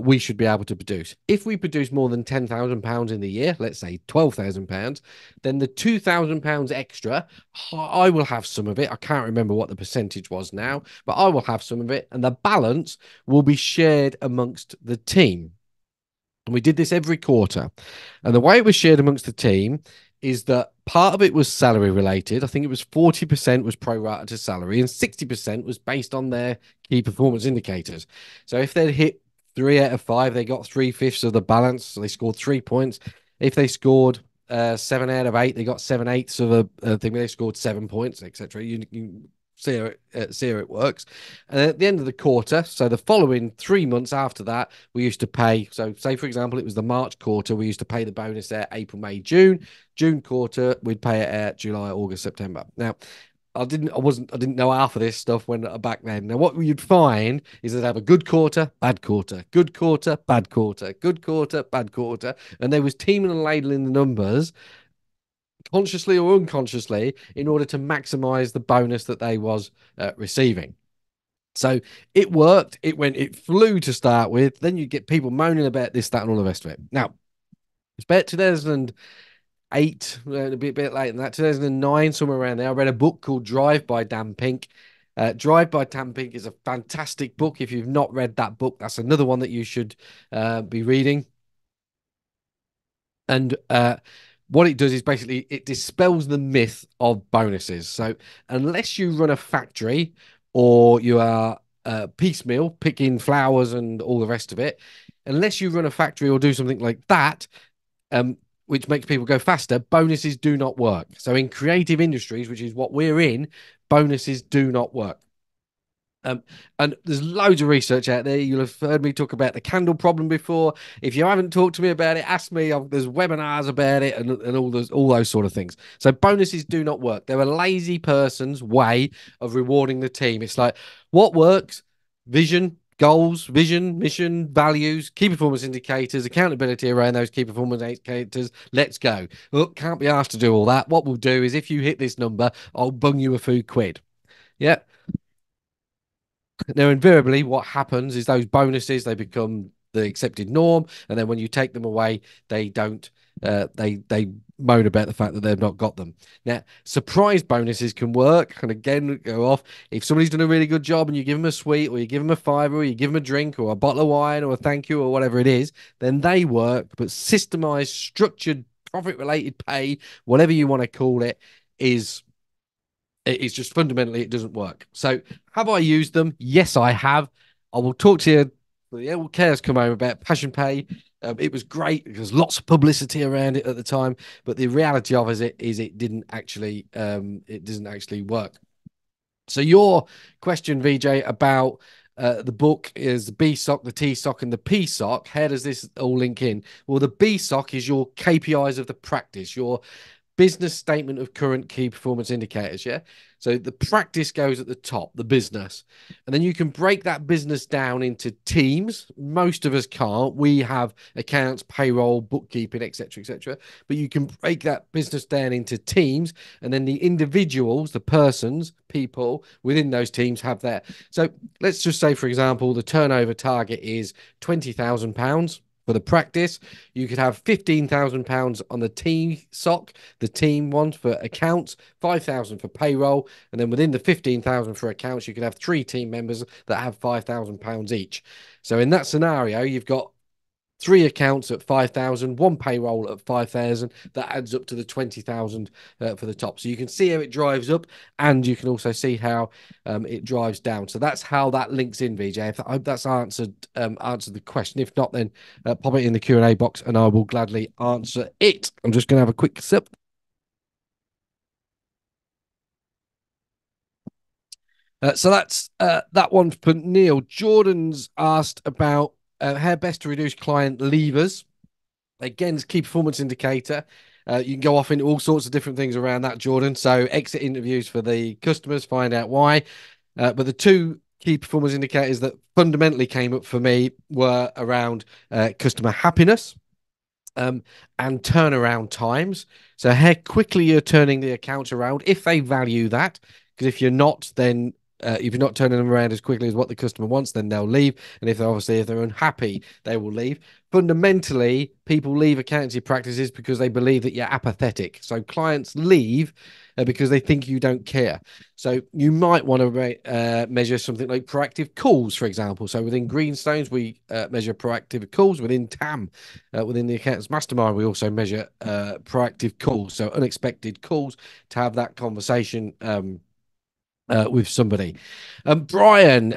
we should be able to produce. If we produce more than £10,000 in the year, let's say £12,000, then the £2,000 extra, I will have some of it. I can't remember what the percentage was now, but I will have some of it, and the balance will be shared amongst the team. And we did this every quarter. And the way it was shared amongst the team is that part of it was salary related. I think it was 40% was pro rata to salary, and 60% was based on their key performance indicators. So if they'd hit 3 out of 5, they got 3/5 of the balance. So they scored 3 points. If they scored 7 out of 8, they got 7/8 of a thing. They scored 7 points, etc. You see how it works. And at the end of the quarter, so the following 3 months after that, we used to pay. So, say for example, it was the March quarter, we used to pay the bonus there April, May, June. June quarter, we'd pay it at July, August, September. Now, I didn't know half of this stuff when back then. Now, what you'd find is they'd have a good quarter, bad quarter, good quarter, bad quarter, good quarter, bad quarter, and they was teaming and ladling the numbers consciously or unconsciously in order to maximize the bonus that they was receiving. So it worked. It flew to start with. Then you get people moaning about this, that, and all the rest of it. Now, it's about 2008, a bit later than that, 2009, somewhere around there. I read a book called Drive by Dan Pink. Drive by Dan Pink is a fantastic book. If you've not read that book, that's another one that you should be reading. And what it does is basically it dispels the myth of bonuses. So unless you run a factory or you are piecemeal picking flowers and all the rest of it, unless you run a factory or do something like that, which makes people go faster, bonuses do not work. So in creative industries, which is what we're in, bonuses do not work. And there's loads of research out there. You'll have heard me talk about the candle problem before. If you haven't talked to me about it, ask me. There's webinars about it and all those sort of things. So bonuses do not work. They're a lazy person's way of rewarding the team. It's like, what works? Vision, goals, vision, mission, values, key performance indicators, accountability around those key performance indicators. Let's go. Look, can't be asked to do all that. What we'll do is if you hit this number, I'll bung you a few quid. Yeah. Now, invariably, what happens is those bonuses they become the accepted norm, and then when you take them away, they don't. They moan about the fact that they've not got them. Now, surprise bonuses can work, and again, go off if somebody's done a really good job, and you give them a sweet, or you give them a fiver, or you give them a drink, or a bottle of wine, or a thank you, or whatever it is. Then they work. But systemized, structured, profit-related pay, whatever you want to call it, is it's just fundamentally it doesn't work. So have I used them? Yes, I have. I will talk to you. The old cares come home about Passion Pay. It was great because lots of publicity around it at the time, but the reality of it is it doesn't actually work. So your question, VJ, about the book is the B sock, the T sock, and the P sock. How does this all link in? Well, the B sock is your KPIs of the practice, your business statement of current key performance indicators. Yeah. So the practice goes at the top, the business. And then you can break that business down into teams. Most of us can't. We have accounts, payroll, bookkeeping, etc., etc. But you can break that business down into teams. And then the individuals, the persons, people within those teams have that. So let's just say, for example, the turnover target is £20,000 for the practice. You could have £15,000 on the team sock, the team one for accounts, 5,000 for payroll, and then within the 15,000 for accounts, you could have 3 team members that have £5,000 each. So in that scenario, you've got 3 accounts at 5,000, 1 payroll at 5,000. That adds up to the 20,000 for the top. So you can see how it drives up, and you can also see how it drives down. So that's how that links in, VJ. I hope that's answered the question. If not, then pop it in the Q&A box, and I will gladly answer it. I'm just going to have a quick sip. So that's that one for Neil. Jordan's asked about how best to reduce client levers. Again, it's key performance indicator. You can go off into all sorts of different things around that, Jordan. So exit interviews for the customers, find out why. But the two key performance indicators that fundamentally came up for me were around customer happiness, um, and turnaround times. So how quickly you're turning the accounts around, if they value that. Because if you're not, then if you're not turning them around as quickly as what the customer wants, then they'll leave. And if they're unhappy, they will leave. Fundamentally, people leave accountancy practices because they believe that you're apathetic. So clients leave because they think you don't care. So you might want to measure something like proactive calls, for example. So within Greenstones, we measure proactive calls. Within TAM, within the Accountants Mastermind, we also measure proactive calls, so unexpected calls to have that conversation with somebody. Brian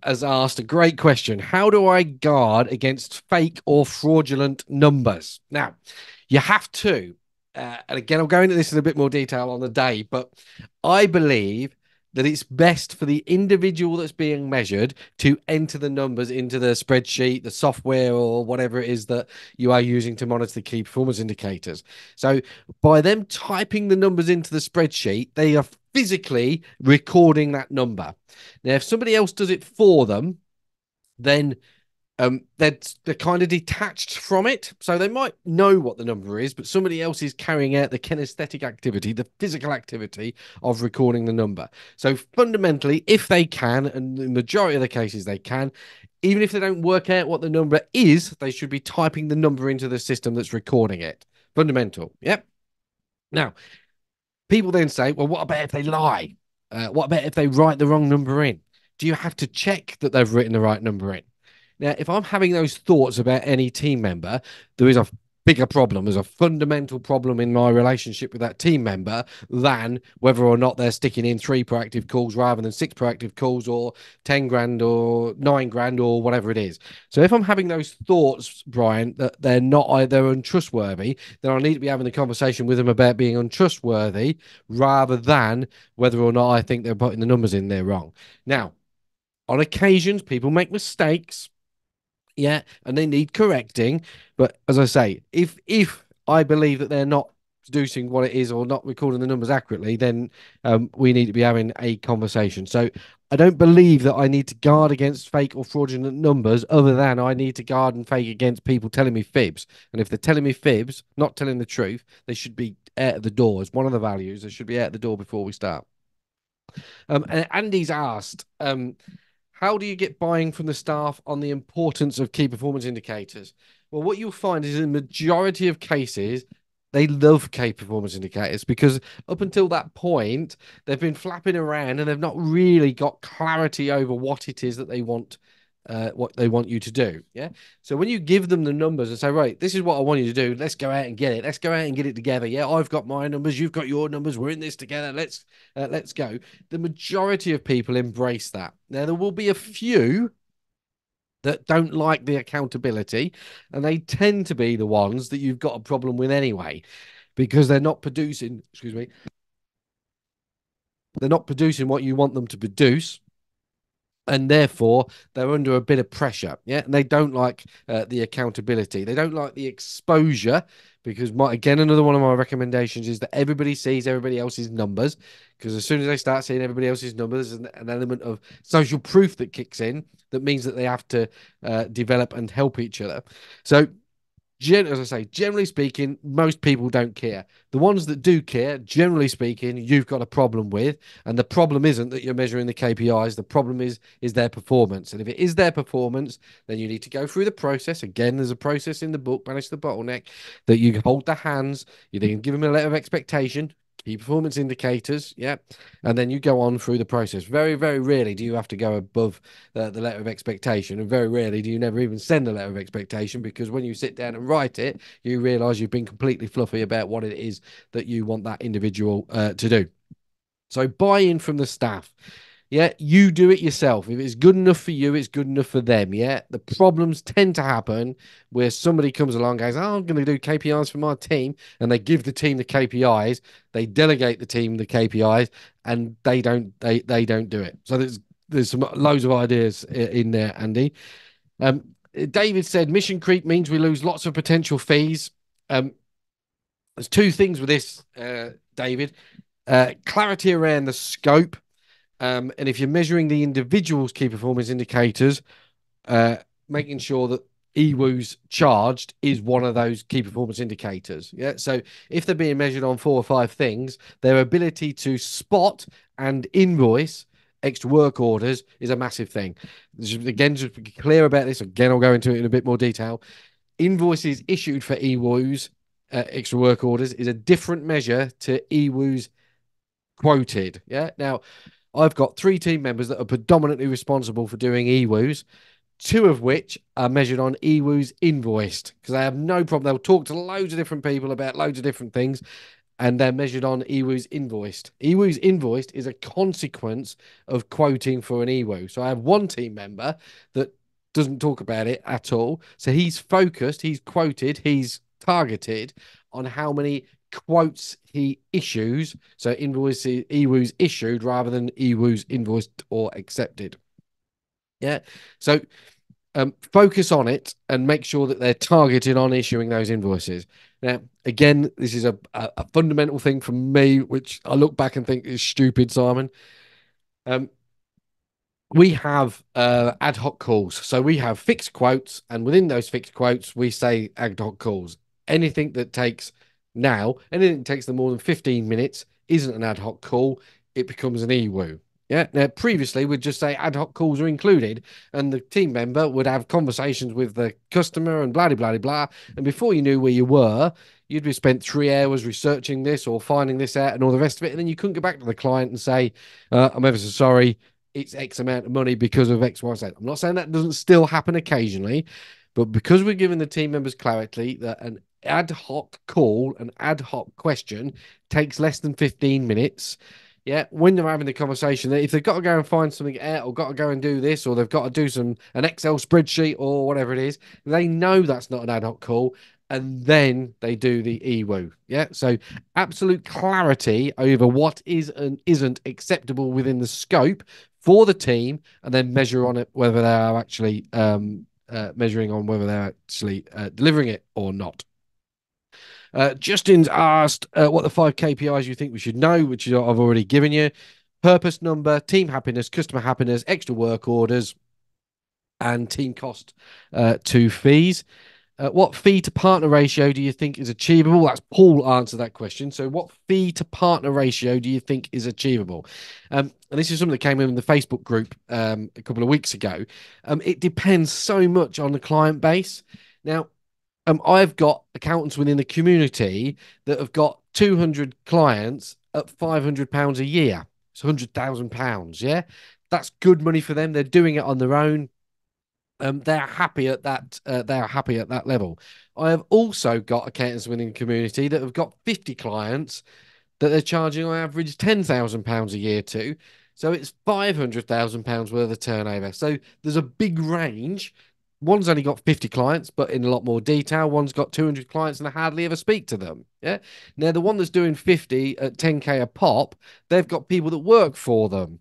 has asked a great question. How do I guard against fake or fraudulent numbers? Now, you have to, and again, I'll go into this in a bit more detail on the day, but I believe that it's best for the individual that's being measured to enter the numbers into the spreadsheet, the software, or whatever it is that you are using to monitor the key performance indicators. So by them typing the numbers into the spreadsheet, they are physically recording that number. Now, if somebody else does it for them, then they're kind of detached from it. So they might know what the number is, but somebody else is carrying out the kinesthetic activity, the physical activity of recording the number. So fundamentally, if they can, and the majority of the cases they can, even if they don't work out what the number is, they should be typing the number into the system that's recording it. Fundamental. Yep. Now, people then say, well, what about if they lie? What about if they write the wrong number in? Do you have to check that they've written the right number in? Now, if I'm having those thoughts about any team member, there is a bigger problem. There's a fundamental problem in my relationship with that team member than whether or not they're sticking in 3 proactive calls rather than 6 proactive calls, or 10 grand or 9 grand or whatever it is. So if I'm having those thoughts, Brian, that they're untrustworthy, then I need to be having a conversation with them about being untrustworthy rather than whether or not I think they're putting the numbers in there wrong. Now, on occasions, people make mistakes. Yeah, and they need correcting. But as I say, if I believe that they're not producing what it is or not recording the numbers accurately, then we need to be having a conversation. So I don't believe that I need to guard against fake or fraudulent numbers, other than I need to guard and fake against people telling me fibs. And if they're telling me fibs, not telling the truth, they should be out of the door. As one of the values, they should be out the door before we start. And Andy's asked, how do you get buying from the staff on the importance of key performance indicators? Well, what you'll find is in the majority of cases, they love key performance indicators because up until that point, they've been flapping around and they've not really got clarity over what it is that they want. What they want you to do. Yeah. So when you give them the numbers and say, right, this is what I want you to do, let's go out and get it. Let's go out and get it together. Yeah, I've got my numbers, you've got your numbers, we're in this together. Let's go. The majority of people embrace that. Now there will be a few that don't like the accountability, and they tend to be the ones that you've got a problem with anyway, because they're not producing, excuse me, they're not producing what you want them to produce, and therefore they're under a bit of pressure. Yeah, and they don't like the accountability, they don't like the exposure, because again, another one of my recommendations is that everybody sees everybody else's numbers, because as soon as they start seeing everybody else's numbers, there's an element of social proof that kicks in, that means that they have to develop and help each other. So as I say, generally speaking, most people don't care. The ones that do care, generally speaking, you've got a problem with, and the problem isn't that you're measuring the KPIs. The problem is their performance, and if it is their performance, then you need to go through the process. Again, there's a process in the book, Manage the Bottleneck, that you hold the hands. You then give them a letter of expectation, key performance indicators, yeah, and then you go on through the process. Very, very rarely do you have to go above the letter of expectation, and very rarely do you never even send a letter of expectation, because when you sit down and write it, you realize you've been completely fluffy about what it is that you want that individual to do. So buy-in from the staff. Yeah, you do it yourself. If it's good enough for you, it's good enough for them. Yeah, the problems tend to happen where somebody comes along and goes, oh, I'm going to do KPIs for my team, and they give the team the KPIs, they delegate the team the KPIs, and they don't do it. So there's some loads of ideas in there, Andy. David said mission creep means we lose lots of potential fees. There's 2 things with this, David. Clarity around the scope. And if you're measuring the individual's key performance indicators, uh, making sure that EWOO's charged is one of those key performance indicators. Yeah. So if they're being measured on 4 or 5 things, their ability to spot and invoice extra work orders is a massive thing. Again, just be clear about this. Again, I'll go into it in a bit more detail. Invoices issued for EWOO's extra work orders is a different measure to EWOO's quoted. Yeah. Now, I've got 3 team members that are predominantly responsible for doing EWOO's, 2 of which are measured on EWOO's invoiced, because they have no problem. They'll talk to loads of different people about loads of different things, and they're measured on EWOO's invoiced. EWOO's invoiced is a consequence of quoting for an EWOO. So I have 1 team member that doesn't talk about it at all. So he's focused, he's quoted, he's targeted on how many quotes he issues. So invoices, EWOO's issued rather than EWOO's invoiced or accepted. Yeah. So focus on it and make sure that they're targeted on issuing those invoices. Now, again, this is a fundamental thing from me, which I look back and think is stupid, Simon. We have ad hoc calls. So we have fixed quotes, and within those fixed quotes, we say ad hoc calls. Anything that takes anything that takes them more than 15 minutes isn't an ad hoc call. It becomes an EWOO. Yeah. Now, previously, we'd just say ad hoc calls are included, and the team member would have conversations with the customer and blah, blah, blah, blah. And before you knew where you were, you'd be spent 3 hours researching this or finding this out and all the rest of it. And then you couldn't go back to the client and say, I'm ever so sorry, it's X amount of money because of X, Y, Z. I'm not saying that doesn't still happen occasionally, but because we're giving the team members clarity that an ad hoc call, an ad hoc question takes less than 15 minutes. Yeah, when they're having the conversation, if they've got to go and find something out or got to go and do this, or they've got to do an Excel spreadsheet or whatever it is, they know that's not an ad hoc call, and then they do the EWOO. Yeah, so absolute clarity over what is and isn't acceptable within the scope for the team, and then measure on it whether they are actually measuring on whether they're actually delivering it or not. Justin's asked what the 5 KPIs you think we should know, which I've already given you. Purpose number, team happiness, customer happiness, extra work orders, and team cost to fees. What fee to partner ratio do you think is achievable? That's Paul answered that question. So what fee to partner ratio do you think is achievable? And this is something that came in the Facebook group a couple of weeks ago. It depends so much on the client base. Now, I've got accountants within the community that have got 200 clients at £500 a year. It's £100,000. Yeah, that's good money for them. They're doing it on their own. They're happy at that. They're happy at that level. I have also got accountants within the community that have got 50 clients that they're charging on average £10,000 a year to. So it's £500,000 worth of turnover. So there's a big range. One's only got 50 clients, but in a lot more detail. One's got 200 clients and I hardly ever speak to them. Yeah. Now, the one that's doing 50 at 10K a pop, they've got people that work for them.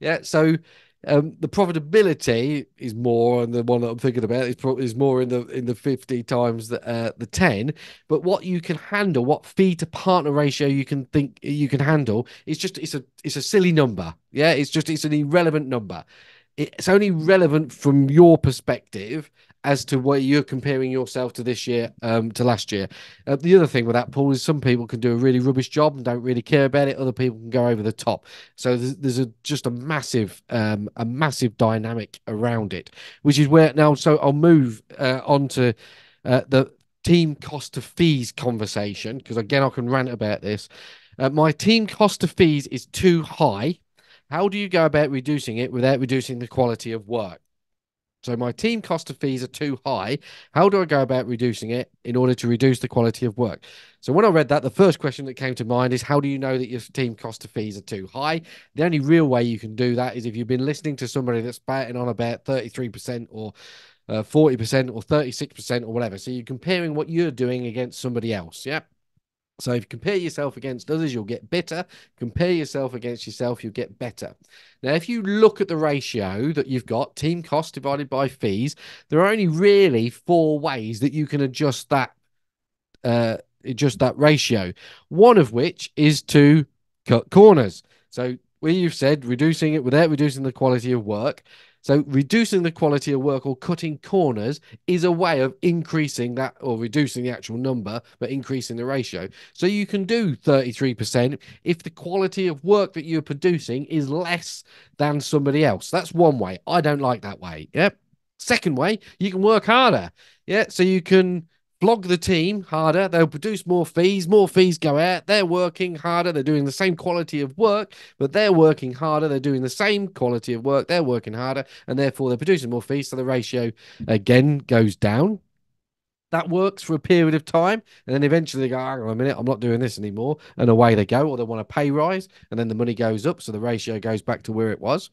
Yeah. So the profitability is more, and the one that I'm thinking about is more in the 50 times the 10. But what you can handle, what fee to partner ratio you can think you can handle, it's a silly number. Yeah, it's an irrelevant number. It's only relevant from your perspective as to where you're comparing yourself to this year, to last year. The other thing with that, Paul, is some people can do a really rubbish job and don't really care about it. Other people can go over the top. So there's just a massive dynamic around it, which is where now. So I'll move on to the team cost of fees conversation, because again, I can rant about this. My team cost of fees is too high. How do you go about reducing it without reducing the quality of work? So my team cost of fees are too high. How do I go about reducing it in order to reduce the quality of work? So when I read that, the first question that came to mind is, how do you know that your team cost of fees are too high? The only real way you can do that is if you've been listening to somebody that's spouting on about 33% or 40% or 36% or whatever. So you're comparing what you're doing against somebody else. Yeah. So if you compare yourself against others, you'll get better. Compare yourself against yourself, you'll get better. Now, if you look at the ratio that you've got, team cost divided by fees, there are only really 4 ways that you can adjust that ratio. One of which is to cut corners. So where you've said reducing it without reducing the quality of work. So reducing the quality of work or cutting corners is a way of increasing that or reducing the actual number, but increasing the ratio. So you can do 33% if the quality of work that you're producing is less than somebody else. That's one way. I don't like that way. Yep. Second way, you can work harder. Yeah. So you can flog the team harder. They'll produce more fees. More fees go out. They're working harder. They're doing the same quality of work, but they're working harder. They're doing the same quality of work. They're working harder, and therefore they're producing more fees. So the ratio again goes down. That works for a period of time, and then eventually they go, hang on a minute, I'm not doing this anymore, and away they go, or they want a pay rise, and then the money goes up, so the ratio goes back to where it was.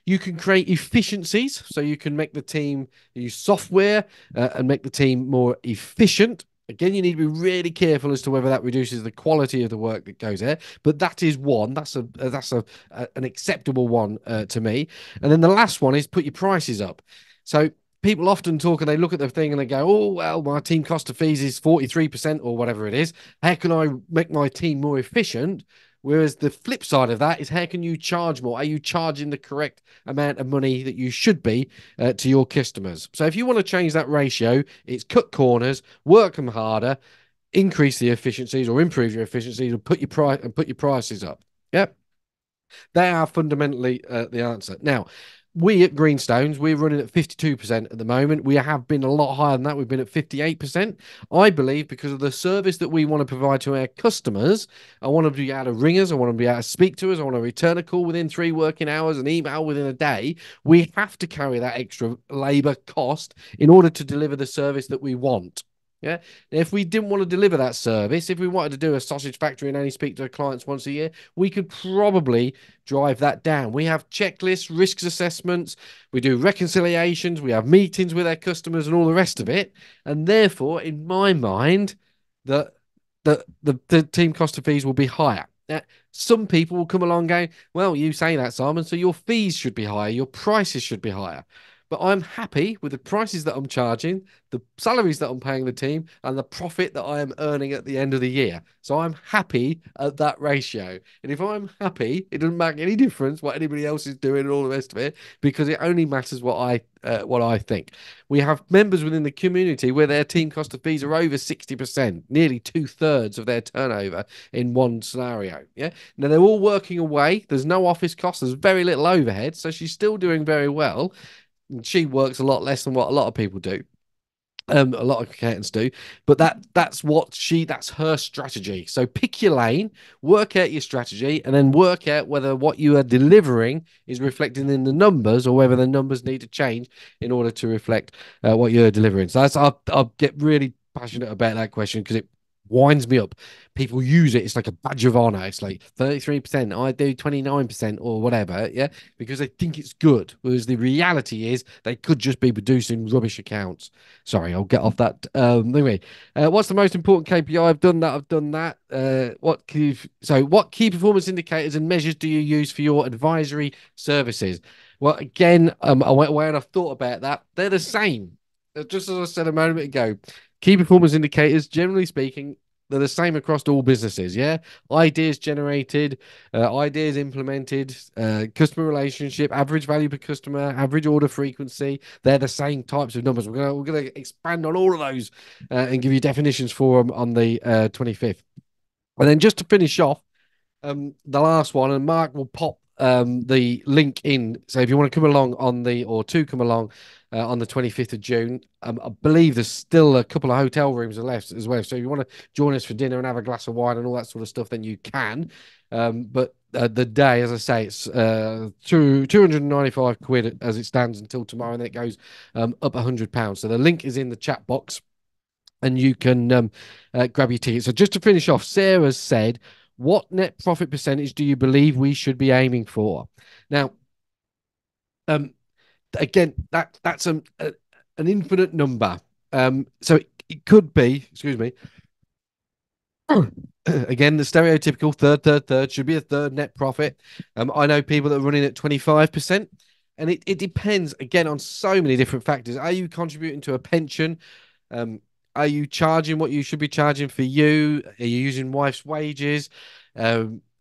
You can create efficiencies, so you can make the team use software and make the team more efficient. Again, you need to be really careful as to whether that reduces the quality of the work that goes there. But that is one. That's an acceptable one to me. And then the last one is put your prices up. So people often talk and they look at the thing and they go, "Oh well, my team cost of fees is 43% or whatever it is. How can I make my team more efficient?" Whereas the flip side of that is how can you charge more? Are you charging the correct amount of money that you should be to your customers? So if you want to change that ratio, it's cut corners, work them harder, increase the efficiencies or improve your efficiencies, and put your prices up. Yep, they are fundamentally the answer. Now, we at Greenstones, we're running at 52% at the moment. We have been a lot higher than that. We've been at 58%. I believe because of the service that we want to provide to our customers, I want to be able to ring us. I want to be able to speak to us. I want to return a call within 3 working hours, an email within a day. We have to carry that extra labor cost in order to deliver the service that we want. Yeah. If we didn't want to deliver that service, if we wanted to do a sausage factory and only speak to our clients once a year, we could probably drive that down. We have checklists, risks assessments, we do reconciliations, we have meetings with our customers and all the rest of it. And therefore, in my mind, the the team cost of fees will be higher. Now, some people will come along going, well, you say that, Simon, so your fees should be higher, your prices should be higher. But I'm happy with the prices that I'm charging, the salaries that I'm paying the team, and the profit that I am earning at the end of the year. So I'm happy at that ratio. And if I'm happy, it doesn't make any difference what anybody else is doing and all the rest of it, because it only matters what I think. We have members within the community where their team cost of fees are over 60%, nearly 2/3 of their turnover in one scenario. Yeah. Now they're all working away. There's no office costs. There's very little overhead. So she's still doing very well. She works a lot less than what a lot of people do. A lot of accountants do, but that's her strategy. So pick your lane, work out your strategy, and then work out whether what you are delivering is reflected in the numbers or whether the numbers need to change in order to reflect what you're delivering. So I'll get really passionate about that question because it winds me up. People use it. It's like a badge of honor. It's like 33%. I do 29% or whatever. Yeah. Because they think it's good. Whereas the reality is they could just be producing rubbish accounts. Sorry, I'll get off that. Anyway, what's the most important KPI? I've done that. I've done that. What key performance indicators and measures do you use for your advisory services? Well, again, I went away and I've thought about that. They're the same. Just as I said a moment ago, key performance indicators, generally speaking, they're the same across all businesses. Yeah, ideas generated, ideas implemented, customer relationship, average value per customer, average order frequency. They're the same types of numbers. We're gonna expand on all of those and give you definitions for them on the 25th. And then just to finish off, the last one, and Mark will pop the link in. So if you want to come along on the 25th of June, I believe there's still a couple of hotel rooms left as well. So if you want to join us for dinner and have a glass of wine and all that sort of stuff, then you can. But the day, as I say, it's 295 quid as it stands until tomorrow, and then it goes up £100. So the link is in the chat box and you can grab your ticket. So just to finish off, Sarah said, what net profit percentage do you believe we should be aiming for? Now, again, that's an infinite number. So it could be, excuse me, again, the stereotypical third should be a third net profit. I know people that are running at 25%, and it depends again on so many different factors. Are you contributing to a pension? Are you charging what you should be charging for you? Are you using wife's wages?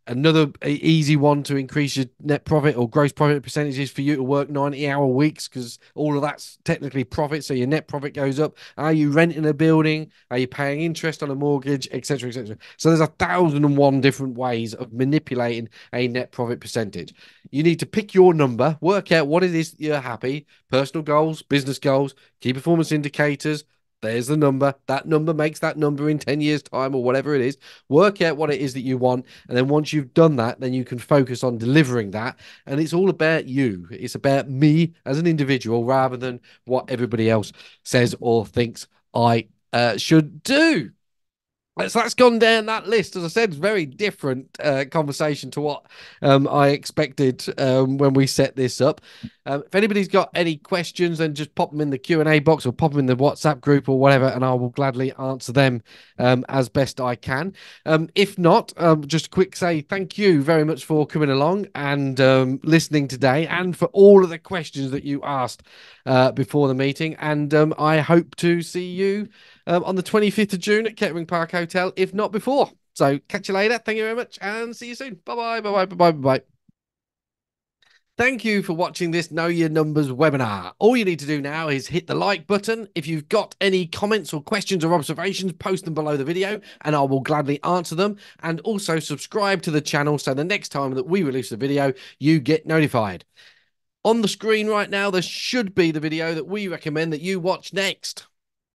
Another easy one to increase your net profit or gross profit percentages for you to work 90-hour weeks, because all of that's technically profit. So your net profit goes up. Are you renting a building? Are you paying interest on a mortgage, etc., etc.? So there's 1,001 different ways of manipulating a net profit percentage. You need to pick your number, work out what it is that you're happy, personal goals, business goals, key performance indicators. There's the number. That number makes that number in 10 years' time or whatever it is. Work out what it is that you want. And then once you've done that, then you can focus on delivering that. And it's all about you. It's about me as an individual rather than what everybody else says or thinks I should do. So that's gone down that list. As I said, very different conversation to what I expected when we set this up. If anybody's got any questions, then just pop them in the Q&A box or pop them in the WhatsApp group or whatever, and I will gladly answer them as best I can. If not, just a quick say thank you very much for coming along and listening today, and for all of the questions that you asked before the meeting. And I hope to see you on the 25th of June at Kettering Park Hotel, if not before. So catch you later. Thank you very much and see you soon. Bye-bye, bye-bye, bye-bye, bye-bye. Thank you for watching this Know Your Numbers webinar. All you need to do now is hit the like button. If you've got any comments or questions or observations, post them below the video and I will gladly answer them. And also subscribe to the channel so the next time that we release a video, you get notified. On the screen right now, there should be the video that we recommend that you watch next.